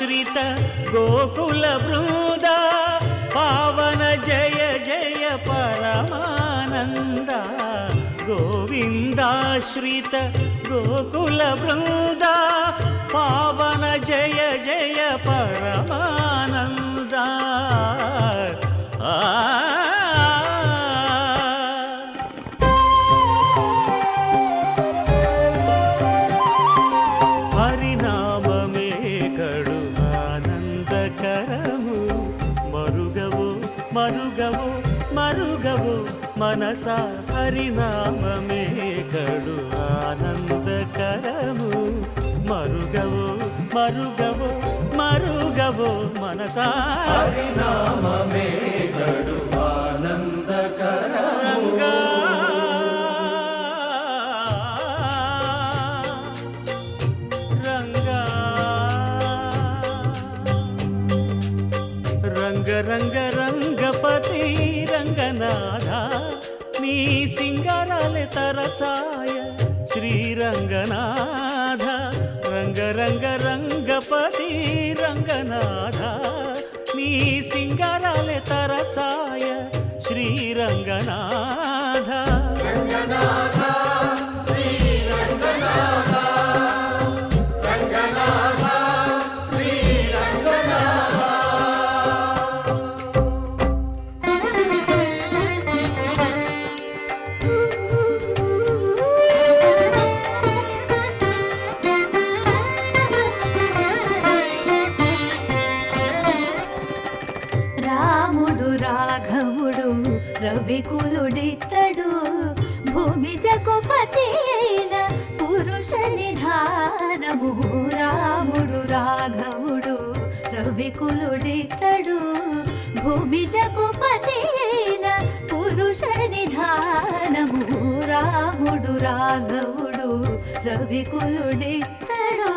గోవిందాశ్రిత గోకుల బృంద పావన జయ జయ పరమానంద గోవిందాశ్రిత గోకుల బృంద పావన జయ జయ పరమానంద హరినామమే కడు ఆనందకరము మరుగవో మరుగవో మరుగవో మనసా హరినామమే కడు ఆనందకరము మరుగవో మరుగవో మరుగవో మనసా హరినామమే కడు ఆనందకరము రంగ రంగ రంగపతి రంగనాథ నీ సింగారాలే తరచాయ శ్రీరంగనాథ రంగ రంగ రంగపతి రంగనాథ నీ సింగారాలే తరచాయ శ్రీరంగనాథ రాముడు రాఘవుడు రవికులుడితడు భూమి జగపతి అయిన పురుష నిధానము రాముడు రాఘవుడు రవికులుడితడు భూమి జగపతి అయిన పురుష నిధానము రాముడు రాఘవుడు రవికులుడితడు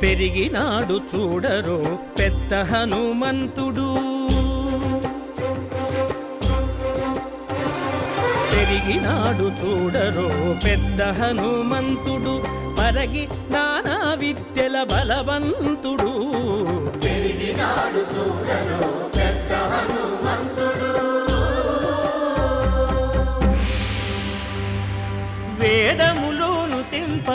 పెరిగినాడు చూడరో పెద్ద హనుమంతుడు పెరిగినాడు చూడరో పెద్ద హనుమంతుడు పరగి నానా విద్యల బలవంతుడు పెరిగినాడు చూడరో పెద్ద హనుమంతుడు వేదములోను తెంప